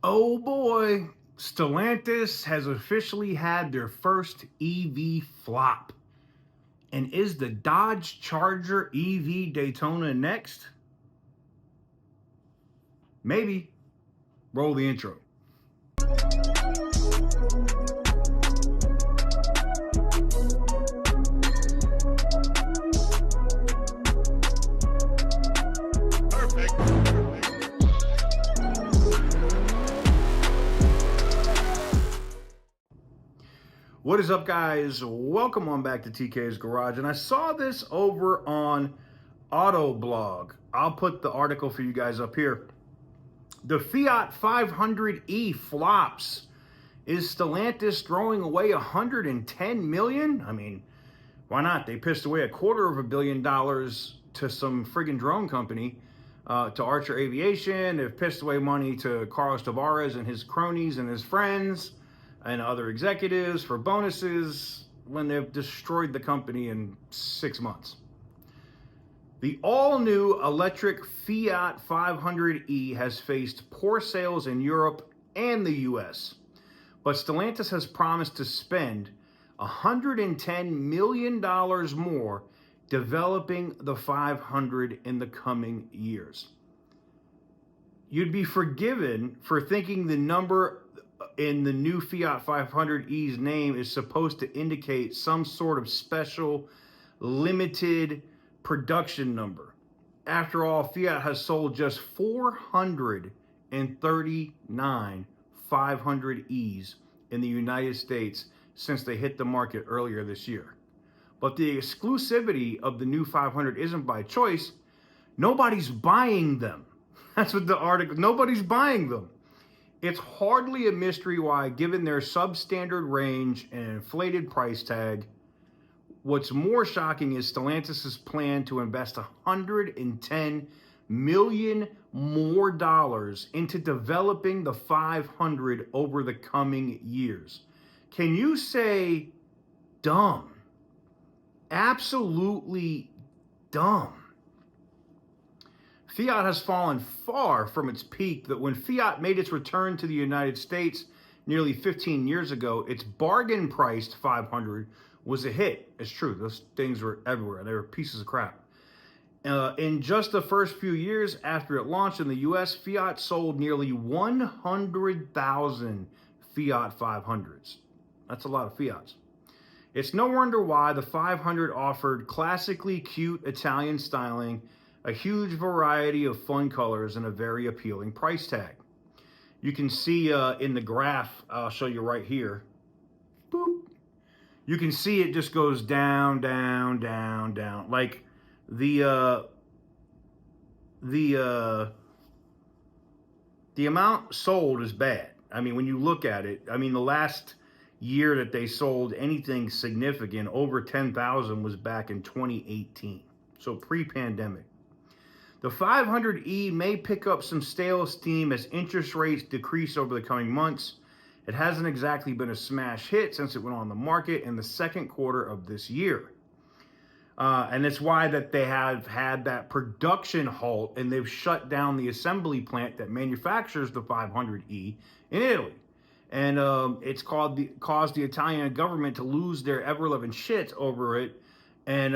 Oh boy, Stellantis has officially had their first EV flop. And is the Dodge Charger EV Daytona next? Maybe. Roll the intro. What is up, guys? Welcome on back to TK's Garage. And I saw this over on autoblog. I'll put the article for you guys up here. The Fiat 500e flops. Is Stellantis throwing away 110 million? I mean, why not? They pissed away $250 million to some friggin' drone company, to Archer Aviation. They've pissed away money to Carlos Tavares and his cronies and his friends and other executives for bonuses when they've destroyed the company in 6 months. The all-new electric Fiat 500e has faced poor sales in Europe and the US, but Stellantis has promised to spend $110 million more developing the 500 in the coming years. You'd be forgiven for thinking the number in the new Fiat 500e's name is supposed to indicate some sort of special limited production number. After all, Fiat has sold just 439 500e's in the United States since they hit the market earlier this year. But the exclusivity of the new 500 isn't by choice. Nobody's buying them. That's what the article, nobody's buying them. It's hardly a mystery why, given their substandard range and inflated price tag. What's more shocking is Stellantis' plan to invest $110 million more dollars into developing the 500 over the coming years. Can you say dumb? Absolutely dumb. Fiat has fallen far from its peak. That when Fiat made its return to the United States nearly 15 years ago, its bargain-priced 500 was a hit. It's true. Those things were everywhere. They were pieces of crap. In just the first few years after it launched in the U.S., Fiat sold nearly 100,000 Fiat 500s. That's a lot of Fiats. It's no wonder why the 500 offered classically cute Italian styling, a huge variety of fun colors, and a very appealing price tag. You can see in the graph, I'll show you right here. Boop. You can see it just goes down, down, down, down. Like the amount sold is bad. I mean, when you look at it, I mean, the last year that they sold anything significant over 10,000 was back in 2018. So pre-pandemic. The 500e may pick up some stale steam as interest rates decrease over the coming months. It hasn't exactly been a smash hit since it went on the market in the second quarter of this year. And it's why that they have had that production halt and they've shut down the assembly plant that manufactures the 500e in Italy. And it's caused the Italian government to lose their ever-loving shit over it and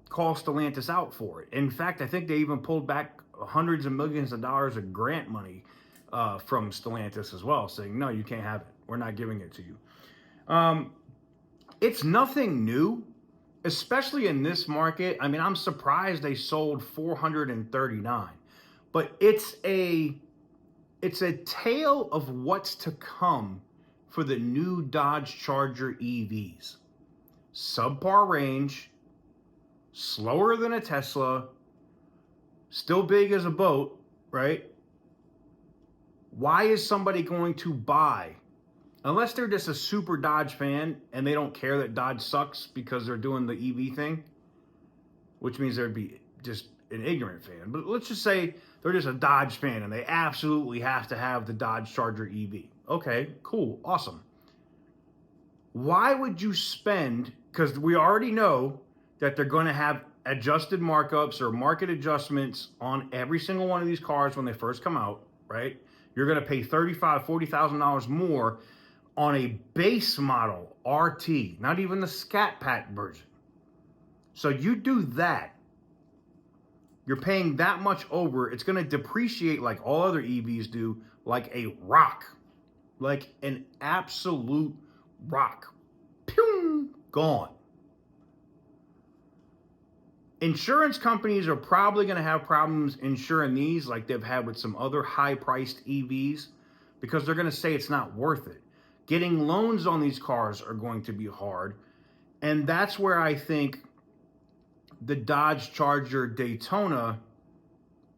call Stellantis out for it. In fact, I think they even pulled back hundreds of millions of dollars of grant money from Stellantis as well, saying, no, you can't have it. We're not giving it to you. It's nothing new, especially in this market. I mean, I'm surprised they sold 439, but it's a tale of what's to come for the new Dodge Charger EVs. Subpar range, slower than a Tesla, still big as a boat, right? Why is somebody going to buy, unless they're just a super Dodge fan and they don't care that Dodge sucks because they're doing the EV thing, which means there'd be just an ignorant fan. But let's just say they're just a Dodge fan and they absolutely have to have the Dodge Charger EV. Okay, cool, awesome. Why would you spend, because we already know that they're going to have adjusted markups or market adjustments on every single one of these cars when they first come out, right? You're going to pay $35,000, $40,000 more on a base model RT, not even the Scat Pack version. So you do that, you're paying that much over. It's going to depreciate like all other EVs do, like a rock, like an absolute rock. Pew, gone. Insurance companies are probably going to have problems insuring these like they've had with some other high-priced EVs, because they're going to say it's not worth it. Getting loans on these cars are going to be hard. And that's where I think the Dodge Charger Daytona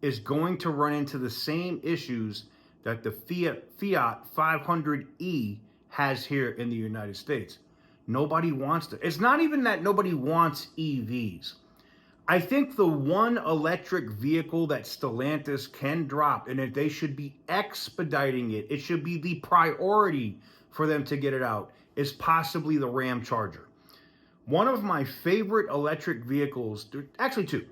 is going to run into the same issues that the Fiat 500e has here in the United States. Nobody wants to. It's not even that nobody wants EVs. I think the one electric vehicle that Stellantis can drop, and if they should be expediting it, it should be the priority for them to get it out, is possibly the Ram Charger. One of my favorite electric vehicles, actually two.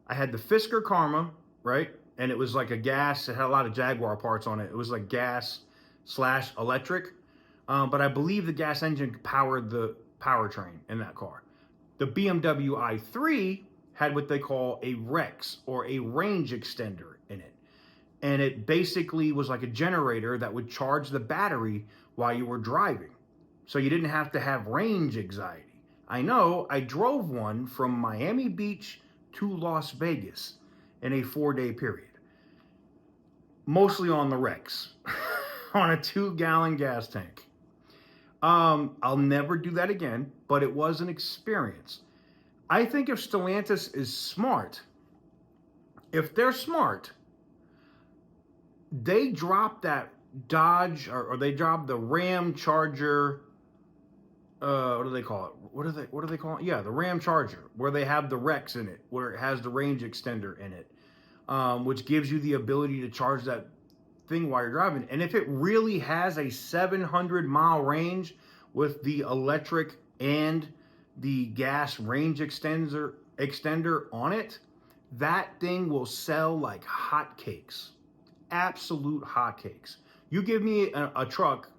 I had the Fisker Karma, right? And it was like a gas, it had a lot of Jaguar parts on it. It was like gas / electric. But I believe the gas engine powered the powertrain in that car. The BMW i3 had what they call a REX, or a range extender, in it. And it basically was like a generator that would charge the battery while you were driving. So you didn't have to have range anxiety. I know, I drove one from Miami Beach to Las Vegas in a 4-day period. Mostly on the REX, on a 2-gallon gas tank. I'll never do that again, but it was an experience. I think if Stellantis is smart, if they're smart, they drop that Dodge, or they drop the Ram Charger. What do they call it? What do they call it? Yeah, the Ram Charger, where they have the REX in it, where it has the range extender in it, which gives you the ability to charge that thing while you're driving. And if it really has a 700-mile range with the electric and the gas range extender on it, that thing will sell like hotcakes. Absolute hotcakes. You give me a truck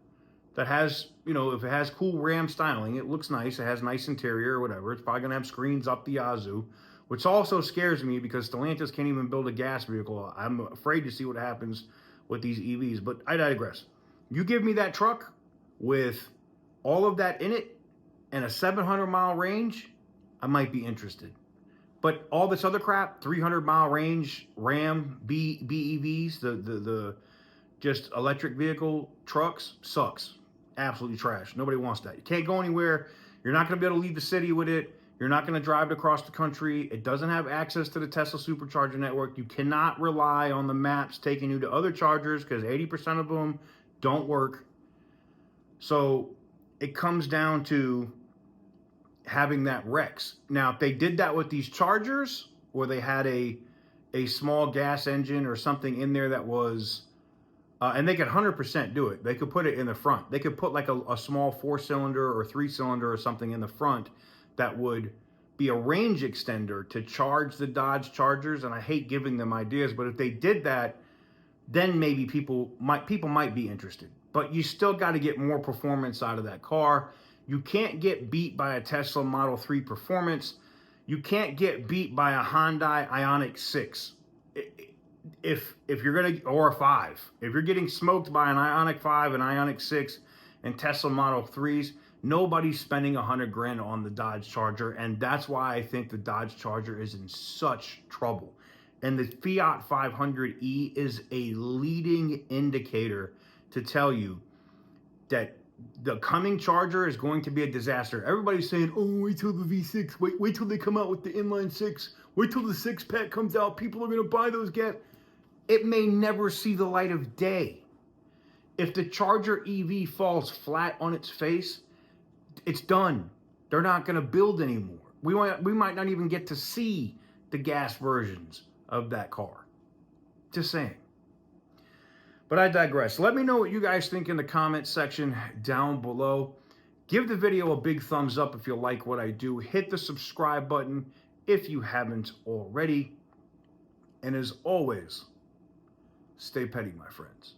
that has, you know, if it has cool Ram styling, it looks nice, it has nice interior or whatever, it's probably gonna have screens up the yazoo, which also scares me because Stellantis can't even build a gas vehicle. I'm afraid to see what happens with these EVs, but I digress. You give me that truck with all of that in it and a 700-mile range, I might be interested. But all this other crap, 300-mile range Ram BEVs, the just electric vehicle trucks, sucks. Absolutely trash. Nobody wants that. You can't go anywhere. You're not going to be able to leave the city with it. You're not going to drive it across the country. It doesn't have access to the Tesla supercharger network. You cannot rely on the maps taking you to other chargers because 80% of them don't work. So it comes down to having that REX. Now, if they did that with these chargers, or they had a small gas engine or something in there that was, and they could 100% do it. They could put it in the front. They could put like a small 4-cylinder or 3-cylinder or something in the front that would be a range extender to charge the Dodge Chargers. And I hate giving them ideas, but if they did that, then maybe people might be interested. But you still got to get more performance out of that car. You can't get beat by a Tesla Model 3 Performance. You can't get beat by a Hyundai Ioniq 6. If you're gonna, or a 5. If you're getting smoked by an Ioniq 5, an Ioniq 6, and Tesla Model 3s, nobody's spending $100,000 on the Dodge Charger, and that's why I think the Dodge Charger is in such trouble. And the Fiat 500e is a leading indicator to tell you that the coming Charger is going to be a disaster. Everybody's saying, oh, wait till the V6, wait till they come out with the inline 6, wait till the 6-pack comes out, people are going to buy those gas. It may never see the light of day. If the Charger EV falls flat on its face, it's done. They're not going to build anymore. We might not even get to see the gas versions of that car. Just saying. But I digress. Let me know what you guys think in the comment section down below. Give the video a big thumbs up if you like what I do. Hit the subscribe button if you haven't already. And as always, stay petty, my friends.